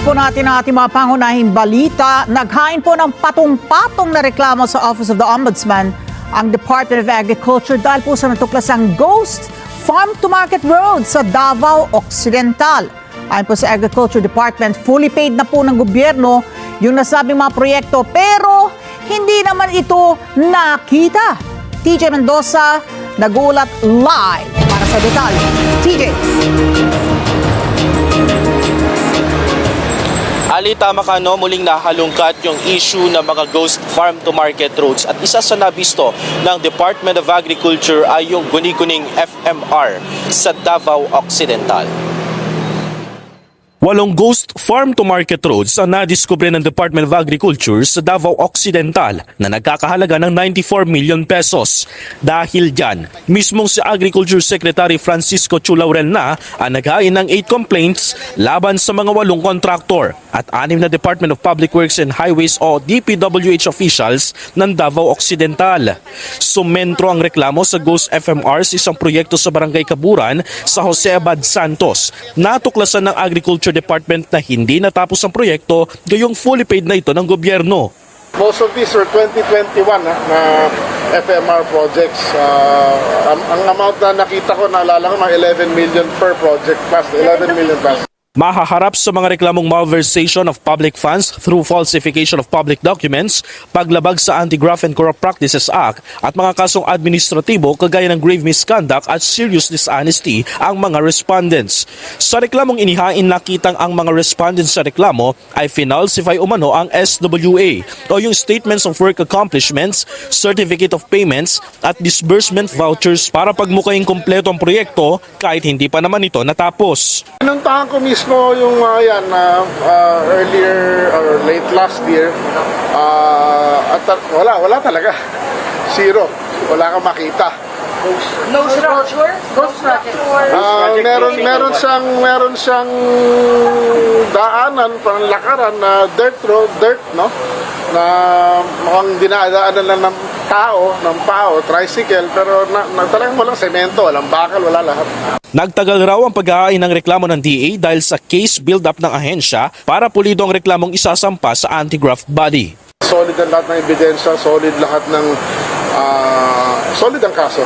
po natin ang ating mga pangunahing balita. Naghain po ng patong-patong na reklamo sa Office of the Ombudsman ang Department of Agriculture dahil po sa natuklasang ghost farm-to-market road sa Davao Occidental. Ayon po sa Agriculture Department, fully paid na po ng gobyerno yung nasabing mga proyekto pero hindi naman ito nakita. TJ Mendoza nagulat live para sa detalye. TJ. Ali, tama ka, no? Muling nahalungkat yung issue ng mga ghost farm-to-market roads at isa sa nabisto ng Department of Agriculture ay yung guni-guning FMR sa Davao Occidental. 8 ghost farm-to-market roads ang nadiskubre ng Department of Agriculture sa Davao Occidental na nagkakahalaga ng 94 million pesos. Dahil dyan, mismong si Agriculture Secretary Francisco Chu Laurel na ang naghain ng 8 complaints laban sa mga 8 kontraktor at 6 na Department of Public Works and Highways o DPWH officials ng Davao Occidental. Sumentro ang reklamo sa Ghost FMR sa isang proyekto sa Barangay Kaburan sa Jose Abad Santos. Natuklasan ng Agriculture Department na hindi natapos ang proyekto gayong fully paid na ito ng gobyerno. Most of these were 2021 na FMR projects. Ang amount na nakita ko, naalala ko, mga 11 million per project plus, 11 million plus. Mahaharap sa mga reklamong malversation of public funds through falsification of public documents, paglabag sa Anti-Graft and Corrupt Practices Act at mga kasong administratibo kagaya ng grave misconduct at serious dishonesty ang mga respondents. Sa reklamong inihain, nakitang ang mga respondents sa reklamo ay finalsify umano ang SWA o yung Statements of Work Accomplishments, Certificate of Payments at Disbursement Vouchers para pagmukhang kumpleto ang proyekto kahit hindi pa naman ito natapos. Pinuntahan ko mismo yung yan earlier or late last year at wala talaga. Zero. Wala kang makita. No structure? Ghost project. Meron siyang daanan, panlakaran na dirt road, no? Na mukhang dinadaanan lang ng pao, tricycle, pero talagang walang semento, walang bakal, wala lahat. Nagtagal raw ang paghahain ng reklamo ng DA dahil sa case build-up ng ahensya para pulido ang reklamong isasampa sa anti-graft body. Solid ang lahat ng ebidensya, solid lahat ng solid ang kaso.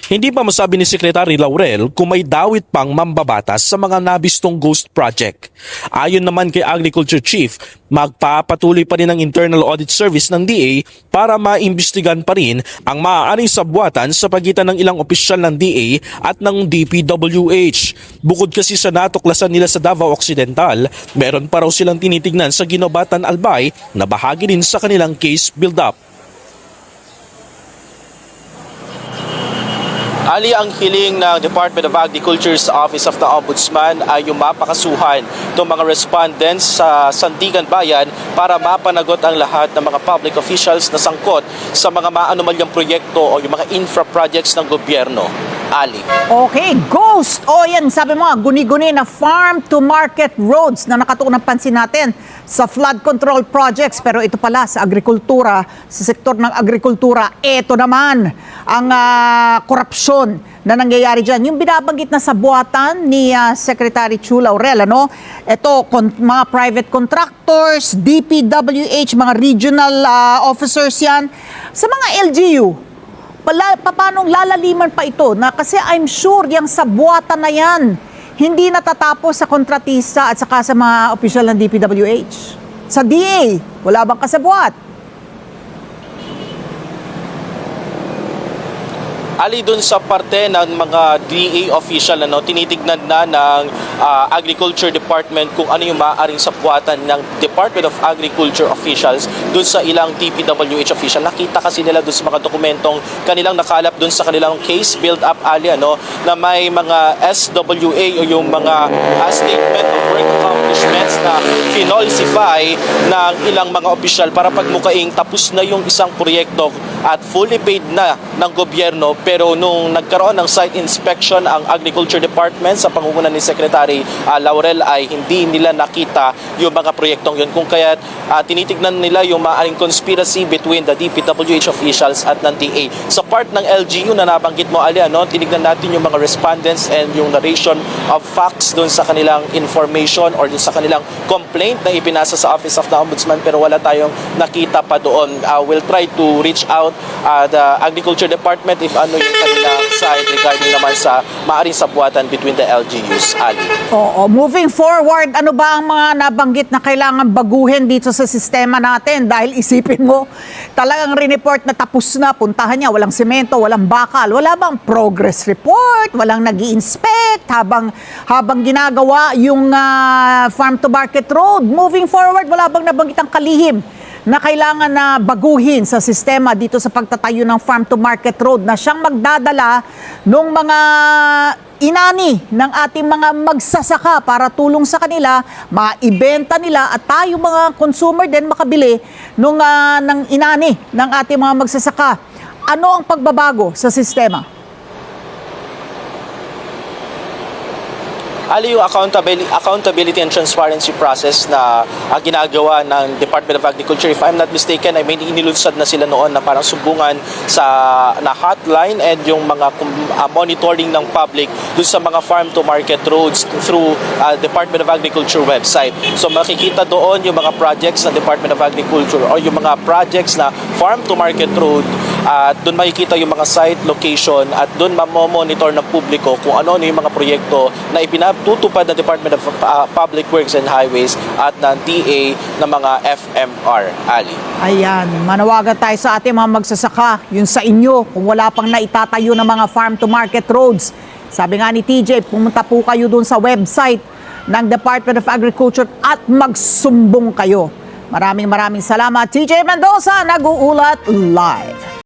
Hindi pa masabi ni Secretary Laurel kung may dawit pang mambabatas sa mga nabistong ghost project. Ayon naman kay Agriculture Chief, magpapatuloy pa rin ang Internal Audit Service ng DA para maimbestigan pa rin ang maaaring sabwatan sa pagitan ng ilang opisyal ng DA at ng DPWH. Bukod kasi sa natuklasan nila sa Davao Occidental, meron pa raw silang tinitignan sa Ginobatan Albay na bahagi din sa kanilang case build-up. Ali, ang hiling ng Department of Agriculture's Office of the Ombudsman ay yung mapakasuhan ng mga respondents sa Sandigan Bayan para mapanagot ang lahat ng mga public officials na sangkot sa mga maanumalyang proyekto o yung mga infra projects ng gobyerno. Ali. Okay, ghost! O yan, sabi mo, guni-guni na farm-to-market roads na nakatuon ng pansin natin sa flood control projects. Pero ito pala sa agrikultura, sa sektor ng agrikultura, ito naman ang korupsyon na nangyayari dyan. Yung binabanggit na sa buhatan ni Secretary Chu Laurel, ano? Ito, mga private contractors, DPWH, mga regional officers yan. Sa mga LGU, paano lalaliman pa ito? Na kasi I'm sure yung sa buwatan na yan, hindi natatapos sa kontratista at saka sa mga opisyal ng DPWH. Sa DA, wala bang kasabwat? Ali, dun sa parte ng mga DA official, tinitignan na ng Agriculture Department kung ano yung maaaring sapwatan ng Department of Agriculture officials dun sa ilang DPWH official. Nakita kasi nila dun sa mga dokumentong kanilang nakalap dun sa kanilang case build-up, Ali, na may mga SWA o yung mga Statement of Work Accomplishments na finalsify ng ilang mga opisyal para pagmukaing tapos na yung isang proyekto at fully paid na ng gobyerno, pero nung nagkaroon ng site inspection ang Agriculture Department sa pangunguna ni Secretary Laurel ay hindi nila nakita yung mga proyektong yun, kung kaya tinitignan nila yung maaaring conspiracy between the DPWH officials at ng DA. Sa part ng LGU na nabanggit mo, Ali, tinignan natin yung mga respondents and yung narration of facts dun sa kanilang information or dun sa kanilang complaint na ipinasa sa Office of the Ombudsman, pero wala tayong nakita pa doon. We'll try to reach out the Agriculture Department if ano yung kanilang side regarding naman sa maaaring sabwatan between the LGUs, Ali. Oo, moving forward, ano ba ang mga nabanggit na kailangan baguhin dito sa sistema natin? Dahil isipin mo, talagang report na tapos na, puntahan niya, walang semento, walang bakal, wala bang progress report, walang nag-i-inspect habang ginagawa yung farm to market road. Moving forward, wala bang nabanggit ang kalihim na kailangan na baguhin sa sistema dito sa pagtatayo ng farm to market road na siyang magdadala ng mga inani ng ating mga magsasaka para tulong sa kanila, maibenta nila at tayo mga consumer din makabili ng inani ng ating mga magsasaka. Ano ang pagbabago sa sistema? Ali, yung accountability and transparency process na ginagawa ng Department of Agriculture, if I'm not mistaken, ay may inilunsad na sila noon na parang sumbungan na hotline and yung mga monitoring ng public dun sa mga farm to market roads through Department of Agriculture website. So makikita doon yung mga projects ng Department of Agriculture or yung mga projects na farm to market road, at doon makikita yung mga site location at doon mamomonitor ng publiko kung ano yung mga proyekto na ipinatutupad ng Department of Public Works and Highways at ng DA ng mga FMR, Ali. Ayan, manawagan tayo sa ating mga magsasaka, yun sa inyo, kung wala pang naitatayo ng mga farm to market roads. Sabi nga ni TJ, pumunta po kayo doon sa website ng Department of Agriculture at magsumbong kayo. Maraming salamat. TJ Mendoza, nag-uulat live.